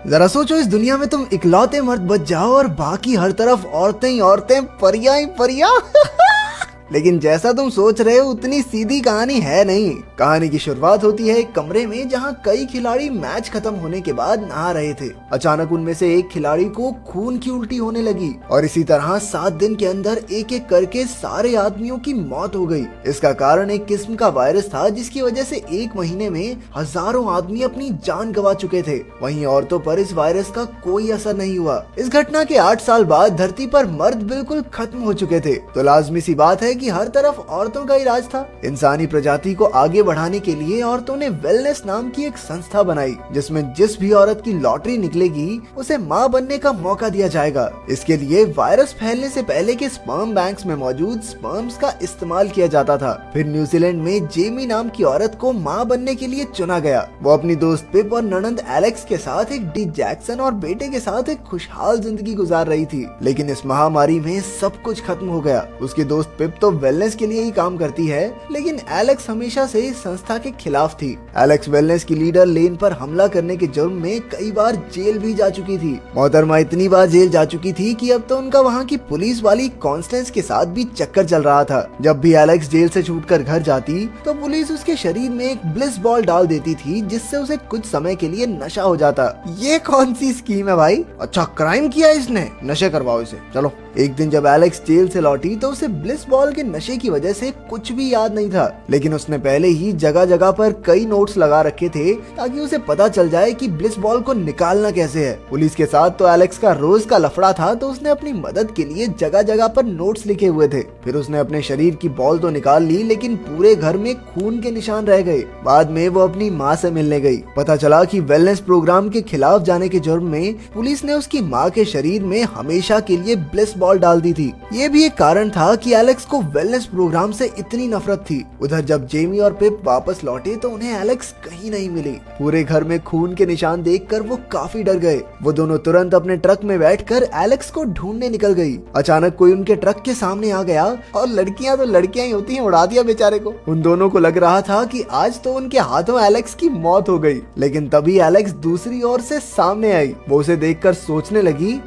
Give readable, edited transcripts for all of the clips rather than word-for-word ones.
जरा सोचो, इस दुनिया में तुम इकलौते मर्द बच जाओ और बाकी हर तरफ औरतें ही औरतें, परियां ही परियां। लेकिन जैसा तुम सोच रहे हो उतनी सीधी कहानी है नहीं। कहानी की शुरुआत होती है एक कमरे में जहां कई खिलाड़ी मैच खत्म होने के बाद नहा रहे थे। अचानक उनमें से एक खिलाड़ी को खून की उल्टी होने लगी और इसी तरह 7 दिन के अंदर एक एक करके सारे आदमियों की मौत हो गई। इसका कारण एक किस्म का वायरस था जिसकी वजह से 1 महीने में हजारों आदमी अपनी जान गंवा चुके थे। वहीं औरतों पर इस वायरस का कोई असर नहीं हुआ। इस घटना के 8 साल बाद धरती पर मर्द बिल्कुल खत्म हो चुके थे, तो लाजमी सी बात है कि हर तरफ औरतों का ही राज था। इंसानी प्रजाति को आगे बढ़ाने के लिए औरतों ने वेलनेस नाम की एक संस्था बनाई जिसमें जिस भी औरत की लॉटरी निकलेगी उसे मां बनने का मौका दिया जाएगा। इसके लिए वायरस फैलने से पहले के स्पर्म बैंक्स में मौजूद स्पर्म्स का इस्तेमाल किया जाता था। फिर न्यूजीलैंड में जेमी नाम की औरत को मां बनने के लिए चुना गया। वो अपनी दोस्त पिप और ननंद एलेक्स के साथ एक डी जैक्सन और बेटे के साथ एक खुशहाल जिंदगी गुजार रही थी। लेकिन इस महामारी में सब कुछ खत्म हो गया। उसकी दोस्त पिप तो वेलनेस के लिए ही काम करती है, लेकिन एलेक्स हमेशा से इस संस्था के खिलाफ थी। एलेक्स वेलनेस की लीडर लेन पर हमला करने के जुर्म में कई बार जेल भी जा चुकी थी। मोहतरमा इतनी बार जेल जा चुकी थी कि अब तो उनका वहाँ की पुलिस वाली कॉन्स्टेंस के साथ भी चक्कर चल रहा था। जब भी एलेक्स जेल से छूटकर घर जाती तो पुलिस उसके शरीर में एक ब्लिस बॉल डाल देती थी जिससे उसे कुछ समय के लिए नशा हो जाता। ये कौन सी स्कीम है भाई? अच्छा, क्राइम किया इसने, नशे करवाओ इसे, चलो। एक दिन जब एलेक्स जेल से लौटी तो उसे ब्लिस बॉल के नशे की वजह से कुछ भी याद नहीं था, लेकिन उसने पहले ही जगह जगह पर कई नोट्स लगा रखे थे ताकि उसे पता चल जाए कि ब्लिस बॉल को निकालना कैसे है। पुलिस के साथ तो एलेक्स का रोज का लफड़ा था, तो उसने अपनी मदद के लिए जगह जगह पर नोट्स लिखे हुए थे। फिर उसने अपने शरीर की बॉल तो निकाल ली, लेकिन पूरे घर में खून के निशान रह गए। बाद में वो अपनी माँ से मिलने गई। पता चला कि वेलनेस प्रोग्राम के खिलाफ जाने के जुर्म में पुलिस ने उसकी माँ के शरीर में हमेशा के लिए ब्लिस बॉल डाल दी थी। ये भी एक कारण था कि एलेक्स को वेलनेस प्रोग्राम से इतनी नफरत थी। उधर जब जेमी और पिप वापस लौटे तो उन्हें एलेक्स कहीं नहीं मिली। पूरे घर में खून के निशान देखकर वो काफी डर गए। वो दोनों तुरंत अपने ट्रक में बैठकर एलेक्स को ढूंढने निकल गई। अचानक कोई उनके ट्रक के सामने आ गया और लड़कियां तो लड़कियां ही होती हैं, उड़ा दिया बेचारे को। उन दोनों को लग रहा था कि आज तो उनके हाथों एलेक्स की मौत हो गई, लेकिन तभी एलेक्स दूसरी ओर से सामने आई। वो उसे देखकर सोचने लगी,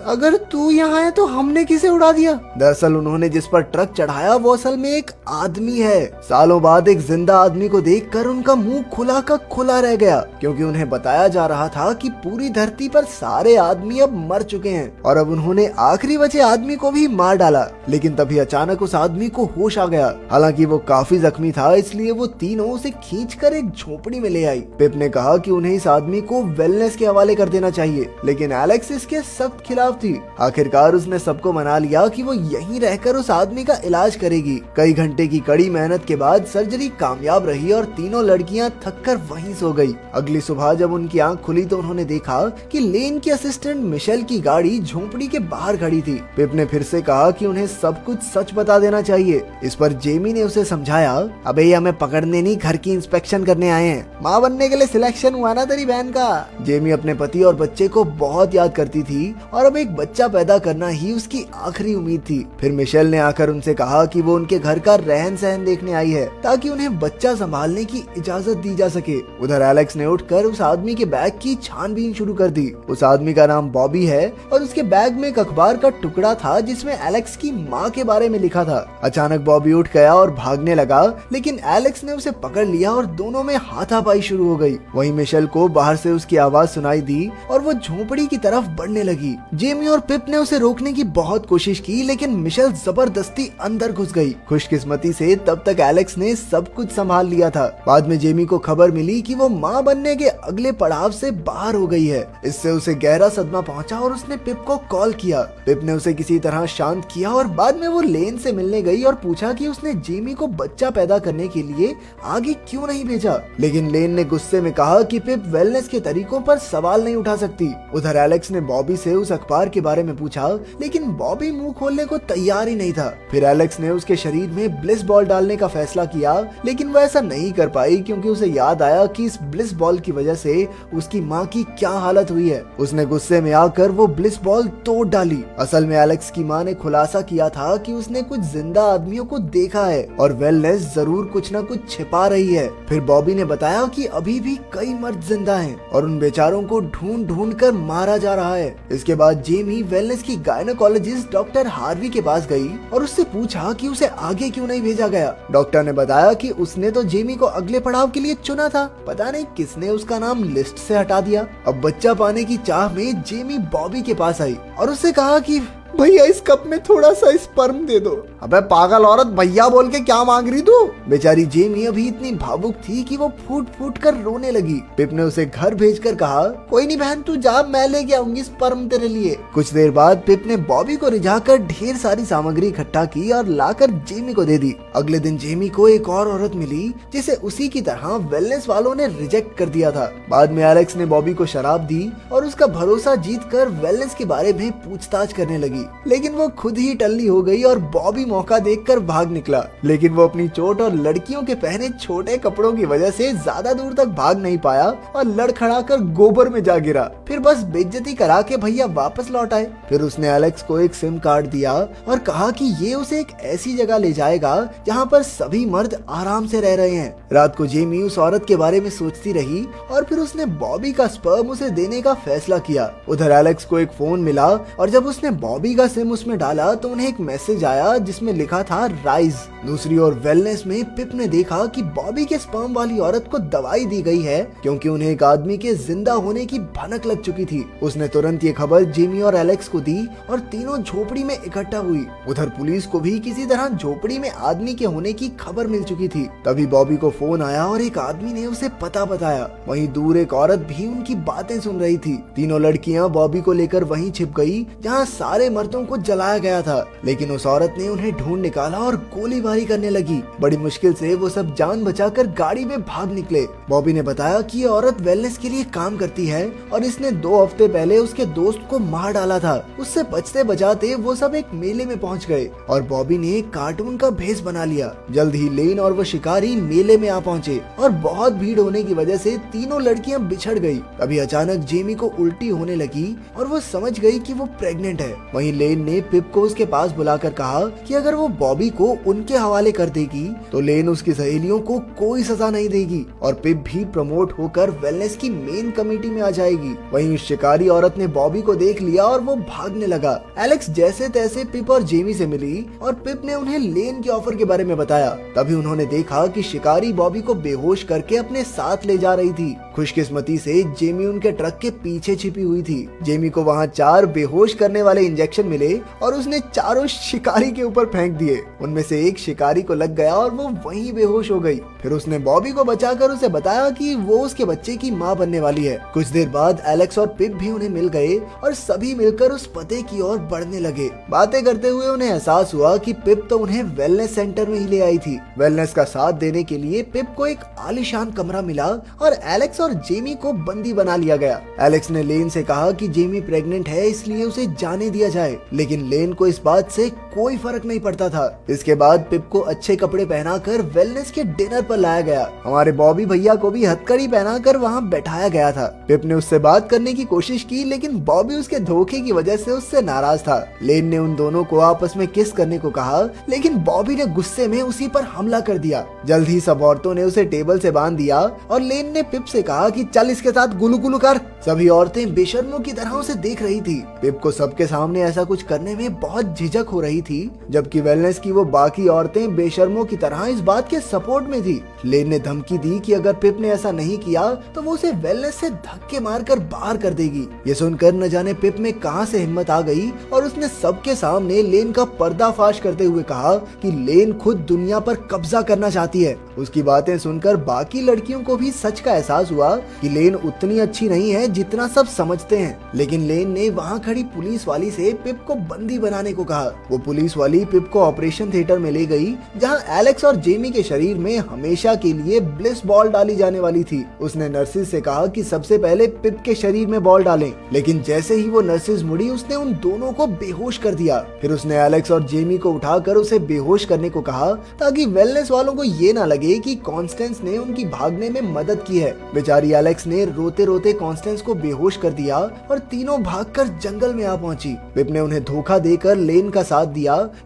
अगर तू यहाँ है तो हमने किसे उड़ा दिया? दरअसल उन्होंने जिस पर ट्रक चढ़ाया वो असल में एक आदमी है। सालों बाद एक जिंदा आदमी को देखकर उनका मुंह खुला का खुला रह गया, क्योंकि उन्हें बताया जा रहा था कि पूरी धरती पर सारे आदमी अब मर चुके हैं और अब उन्होंने आखिरी बचे आदमी को भी मार डाला। लेकिन तभी अचानक उस आदमी को होश आ गया। हालांकि वो काफी जख्मी था, इसलिए वो तीनों उसे खींचकर एक झोपड़ी में ले आई। पिप ने कहा कि उन्हें इस आदमी को वेलनेस के हवाले कर देना चाहिए, लेकिन एलेक्स इसके सख्त खिलाफ थी। आखिरकार उसने सबको मना लिया कि वो यहीं रहकर उस आदमी का इलाज करेगी। कई घंटे की कड़ी मेहनत के बाद सर्जरी कामयाब रही और तीनों लड़कियां थककर वहीं सो गई। अगली सुबह जब उनकी आंख खुली तो उन्होंने देखा कि लेन की असिस्टेंट मिशेल की गाड़ी झोंपड़ी के बाहर खड़ी थी। पिप ने फिर से कहा कि उन्हें सब कुछ सच बता देना चाहिए। इस पर जेमी ने उसे समझाया, अबे ये हमें पकड़ने नहीं, घर की इंस्पेक्शन करने आए हैं। माँ बनने के लिए सिलेक्शन हुआ ना तेरी बहन का। जेमी अपने पति और बच्चे को बहुत याद करती थी और अब एक बच्चा पैदा करना ही उसकी आखिरी उम्मीद थी। फिर मिशेल ने आकर उनसे कहा कि वो उनके घर का रहन सहन देखने आई है ताकि उन्हें बच्चा संभालने की इजाजत दी जा सके। उधर एलेक्स ने उठकर उस आदमी के बैग की छानबीन शुरू कर दी। उस आदमी का नाम बॉबी है और उसके बैग में एक अखबार का टुकड़ा था जिसमें एलेक्स की माँ के बारे में लिखा था। अचानक बॉबी उठ गया और भागने लगा, लेकिन एलेक्स ने उसे पकड़ लिया और दोनों में हाथापाई शुरू हो गई। वहीं मिशेल को बाहर से उसकी आवाज सुनाई दी और वो झोपड़ी की तरफ बढ़ने लगी। जेमी और पिप ने उसे रोकने की बहुत कोशिश की, लेकिन मिशेल जबरदस्ती अंदर घुस गई। खुशकिस्मती से तब तक एलेक्स ने सब कुछ संभाल लिया था। बाद में जेमी को खबर मिली कि वो मां बनने के अगले पड़ाव से बाहर हो गई है। इससे उसे गहरा सदमा पहुंचा और उसने पिप को कॉल किया। पिप ने उसे किसी तरह शांत किया और बाद में वो लेन से मिलने गई और पूछा कि उसने जेमी को बच्चा पैदा करने के लिए आगे क्यों नहीं भेजा। लेकिन लेन ने गुस्से में कहा कि पिप वेलनेस के तरीकों पर सवाल नहीं उठा सकती। उधर एलेक्स ने बॉबी से उस अखबार परिवार के बारे में पूछा, लेकिन बॉबी मुंह खोलने को तैयार ही नहीं था। फिर एलेक्स ने उसके शरीर में ब्लिस बॉल डालने का फैसला किया, लेकिन वह ऐसा नहीं कर पाई क्योंकि उसे याद आया कि इस ब्लिस बॉल की वजह से उसकी माँ की क्या हालत हुई है। उसने गुस्से में आकर वो ब्लिस बॉल तोड़ डाली। असल में एलेक्स की माँ ने खुलासा किया था कि उसने कुछ जिंदा आदमियों को देखा है और वेलनेस जरूर कुछ न कुछ छिपा रही है। फिर बॉबी ने बताया कि अभी भी कई मर्द जिंदा हैं और उन बेचारों को ढूंढ ढूंढ कर मारा जा रहा है। इसके बाद जेमी वेलनेस की गायनोकोलॉजिस्ट डॉक्टर हार्वी के पास गई और उससे पूछा कि उसे आगे क्यों नहीं भेजा गया। डॉक्टर ने बताया कि उसने तो जेमी को अगले पड़ाव के लिए चुना था, पता नहीं किसने उसका नाम लिस्ट से हटा दिया। अब बच्चा पाने की चाह में जेमी बॉबी के पास आई और उससे कहा कि भैया इस कप में थोड़ा सा स्पर्म दे दो। अबे पागल औरत, भैया बोल के क्या मांग रही तू? बेचारी जेमी अभी इतनी भावुक थी कि वो फूट फूट कर रोने लगी। पिप ने उसे घर भेजकर कहा, कोई नहीं बहन, तू जा, मैं लेके आऊंगी स्पर्म तेरे लिए। कुछ देर बाद पिप ने बॉबी को रिझाकर ढेर सारी सामग्री इकट्ठा की और लाकर जेमी को दे दी। अगले दिन जेमी को एक और औरत मिली जिसे उसी की तरह वेलनेस वालों ने रिजेक्ट कर दिया था। बाद में एलेक्स ने बॉबी को शराब दी और उसका भरोसा जीतकर वेलनेस के बारे में पूछताछ करने लगी, लेकिन वो खुद ही टल्ली हो गई और बॉबी मौका देखकर भाग निकला। लेकिन वो अपनी चोट और लड़कियों के पहने छोटे कपड़ों की वजह से ज्यादा दूर तक भाग नहीं पाया और लड़खड़ा कर गोबर में जा गिरा। फिर बस बेइज्जती करा के भैया वापस लौट आए। फिर उसने एलेक्स को एक सिम कार्ड दिया और कहा कि ये उसे एक ऐसी जगह ले जाएगा जहाँ पर सभी मर्द आराम से रह रहे हैं। रात को जेमी उस औरत के बारे में सोचती रही और फिर उसने बॉबी का स्पर्म उसे देने का फैसला किया। उधर एलेक्स को एक फोन मिला और जब उसने बॉबी का सिम उसमें डाला तो उन्हें एक मैसेज आया जिसमें लिखा था राइज। दूसरी ओर वेलनेस में पिप ने देखा कि बॉबी के स्पर्म वाली औरत को दवाई दी गई है क्योंकि उन्हें एक आदमी के जिंदा होने की भनक लग चुकी थी। उसने तुरंत ये खबर जेमी और एलेक्स को दी और तीनों झोपड़ी में इकट्ठा हुई। उधर पुलिस को भी किसी तरह झोपड़ी में आदमी के होने की खबर मिल चुकी थी। तभी बॉबी को फोन आया और एक आदमी ने उसे पता बताया। वहीं दूर एक औरत भी उनकी बातें सुन रही थी। तीनों लड़कियां बॉबी को लेकर वहीं छिप गई जहां सारे मर्दों को जलाया गया था, लेकिन उस औरत ने उन्हें ढूंढ निकाला और गोलीबारी करने लगी। बड़ी मुश्किल से वो सब जान बचाकर गाड़ी में भाग निकले। बॉबी ने बताया कि ये औरत वेलनेस के लिए काम करती है और इसने 2 हफ्ते पहले उसके दोस्त को मार डाला था। उससे बचते बचाते वो सब एक मेले में पहुंच गए और बॉबी ने एक कार्टून का भेष बना लिया। जल्द ही लेन और वो शिकारी मेले में आ पहुंचे और बहुत भीड़ होने की वजह से तीनों लड़कियां बिछड़ गई। तभी अचानक जेमी को उल्टी होने लगी और वो समझ गई कि वो प्रेग्नेंट है। वहीं लेन ने पिप को उसके पास बुलाकर कहा कि अगर वो बॉबी को उनके हवाले कर देगी तो लेन उसकी सहेलियों को कोई सजा नहीं देगी और पिप भी प्रमोट होकर वेलनेस की मेन कमेटी में आ जाएगी। वहीं उस शिकारी औरत ने बॉबी को देख लिया और वो भागने लगा। एलेक्स जैसे तैसे पिप और जेमी से मिली और पिप ने उन्हें लेन के ऑफर के बारे में बताया। तभी उन्होंने देखा कि शिकारी बॉबी को बेहोश करके अपने साथ ले जा रही थी। खुशकिस्मती से जेमी उनके ट्रक के पीछे छिपी हुई थी। जेमी को वहाँ 4 बेहोश करने वाले इंजेक्शन मिले और उसने चारों शिकारी के ऊपर फेंक दिए। उनमें से एक शिकारी को लग गया और वो वहीं बेहोश हो गई। फिर उसने बॉबी को बचाकर उसे बताया कि वो उसके बच्चे की माँ बनने वाली है। कुछ देर बाद एलेक्स और पिप भी उन्हें मिल गए और सभी मिलकर उस पते की ओर बढ़ने लगे। बातें करते हुए उन्हें एहसास हुआ कि पिप तो उन्हें वेलनेस सेंटर में ही ले आई थी। वेलनेस का साथ देने के लिए पिप को एक आलीशान कमरा मिला और एलेक्स और जेमी को बंदी बना लिया गया। एलेक्स ने लेन से कहा कि जेमी प्रेग्नेंट है इसलिए उसे जाने दिया जाए, लेकिन लेन को इस बात से कोई फर्क नहीं पड़ता था। इसके बाद पिप को अच्छे कपड़े पहनाकर वेलनेस के डिनर पर लाया गया। हमारे बॉबी भैया को भी हथकड़ी पहनाकर वहाँ बैठाया गया था। पिप ने उससे बात करने की कोशिश की, लेकिन बॉबी उसके धोखे की वजह से उससे नाराज था। लेन ने उन दोनों को आपस में किस करने को कहा, लेकिन बॉबी ने गुस्से में उसी पर हमला कर दिया। जल्द ही सब औरतों ने उसे टेबल से बांध दिया और लेन ने पिप से कहा कि चल इसके साथ गुलू गुलू कर। सभी औरतें बेशर्मों की तरह उसे देख रही थी। पिप को सबके सामने ऐसा कुछ करने में बहुत झिझक हो रही थी, जबकि वेलनेस की वो बाकी औरतें बेशर्मों की तरह इस बात के सपोर्ट में थी। लेन ने धमकी दी कि अगर पिप ने ऐसा नहीं किया तो वो उसे वेलनेस से धक्के मारकर बाहर कर देगी। ये सुनकर न जाने पिप में कहां से हिम्मत आ गई और उसने सबके सामने लेन का पर्दाफाश करते हुए कहा कि लेन खुद दुनिया पर कब्जा करना चाहती है। उसकी बातें सुनकर बाकी लड़कियों को भी सच का एहसास हुआ कि लेन उतनी अच्छी नहीं है जितना सब समझते हैं। लेकिन लेन ने वहाँ खड़ी पुलिस वाली से पिप को बंदी बनाने को कहा। वो पुलिस वाली पिप को ऑपरेशन थिएटर में ले गई, जहां एलेक्स और जेमी के शरीर में हमेशा के लिए ब्लिस बॉल डाली जाने वाली थी। उसने नर्सिस से कहा कि सबसे पहले पिप के शरीर में बॉल डालें, लेकिन जैसे ही वो नर्सिस मुड़ी उसने उन दोनों को बेहोश कर दिया। फिर उसने एलेक्स और जेमी को उठाकर उसे बेहोश करने को कहा, ताकि वेलनेस वालों को ये ना लगे कि कॉन्स्टेंस ने उनकी भागने में मदद की है। बेचारी एलेक्स ने रोते रोते कॉन्स्टेंस को बेहोश कर दिया और तीनों भागकर जंगल में आ पहुंची। पिप ने उन्हें धोखा देकर लेन का साथ दिया,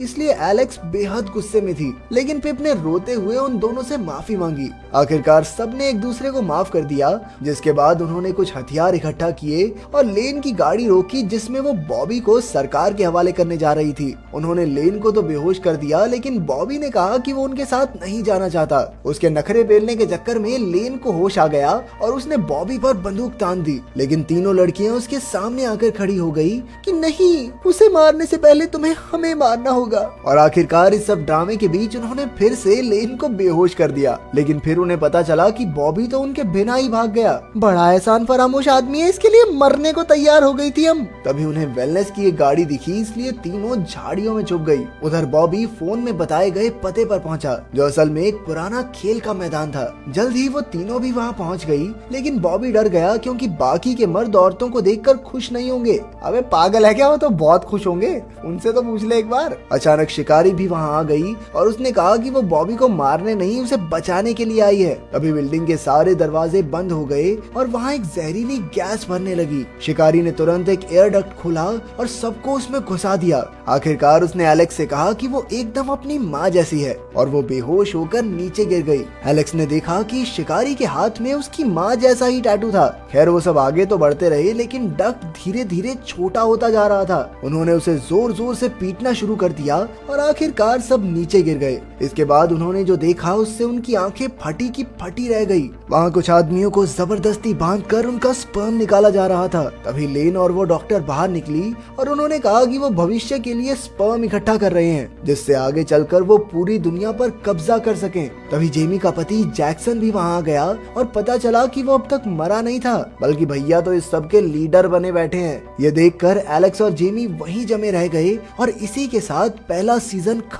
इसलिए एलेक्स बेहद गुस्से में थी, लेकिन पिप ने रोते हुए उन दोनों से माफी मांगी। आखिरकार सबने एक दूसरे को माफ कर दिया, जिसके बाद उन्होंने कुछ हथियार इकट्ठा किए और लेन की गाड़ी रोकी, जिसमें वो बॉबी को सरकार के हवाले करने जा रही थी। उन्होंने लेन को तो बेहोश कर दिया, लेकिन बॉबी ने कहा कि वो उनके साथ नहीं जाना चाहता। उसके नखरे बेलने के चक्कर में लेन को होश आ गया और उसने बॉबी पर बंदूक तान दी, लेकिन तीनों लड़कियां उसके सामने आकर खड़ी हो गई कि नहीं, उसे मारने से पहले तुम्हें हमें मारना होगा। और आखिरकार इस सब ड्रामे के बीच उन्होंने फिर से लेन को बेहोश कर दिया, लेकिन फिर उन्हें पता चला कि बॉबी तो उनके बिना ही भाग गया। बड़ा एहसान फरामोश आदमी है, इसके लिए मरने को तैयार हो गई थी हम। तभी उन्हें वेलनेस की एक गाड़ी दिखी, इसलिए तीनों झाड़ियों में छुप गई। उधर बॉबी फोन में बताए गए पते पर पहुंचा, जो असल में एक पुराना खेल का मैदान था। जल्द ही वो तीनों भी वहां पहुंच गई, लेकिन बॉबी डर गया क्योंकि बाकी के मर्द औरतों को देखकर खुश नहीं होंगे। अबे पागल है क्या, वो तो बहुत खुश होंगे, उनसे तो पूछ ले एक बार। अचानक शिकारी भी वहां आ गई और उसने कहा कि वो बॉबी को मारने नहीं, उसे बचाने के लिए आई है। तभी बिल्डिंग के सारे दरवाजे बंद हो गए और वहां एक जहरीली गैस भरने लगी। शिकारी ने तुरंत एक एयर डक्ट खोला और सबको उसमें घुसा दिया। आखिरकार उसने एलेक्स से कहा कि वो एकदम अपनी माँ जैसी है, और वो बेहोश होकर नीचे गिर गई। एलेक्स ने देखा कि शिकारी के हाथ में उसकी माँ जैसा ही टैटू था। खैर वो सब आगे तो बढ़ते रहे, लेकिन डक्ट धीरे धीरे छोटा होता जा रहा था। उन्होंने उसे जोर जोर से पीटना शुरू कर दिया और आखिरकार सब नीचे गिर गए। इसके बाद उन्होंने जो देखा उससे उनकी आंखें फटी की फटी रह गई। वहाँ कुछ आदमियों को जबरदस्ती बांधकर उनका स्पर्म निकाला जा रहा था। तभी लेन और वो डॉक्टर बाहर निकली और उन्होंने कहा कि वो भविष्य के लिए स्पर्म इकट्ठा कर रहे हैं, जिससे आगे चलकर वो पूरी दुनिया पर कब्जा कर सकें। तभी जेमी का पति जैक्सन भी वहाँ आ गया और पता चला कि वो अब तक मरा नहीं था, बल्कि भैया तो इस सब के लीडर बने बैठे हैं। ये देखकर एलेक्स और जेमी वहीं जमे रह गए और इसी के साथ पहला सीजन खत्म।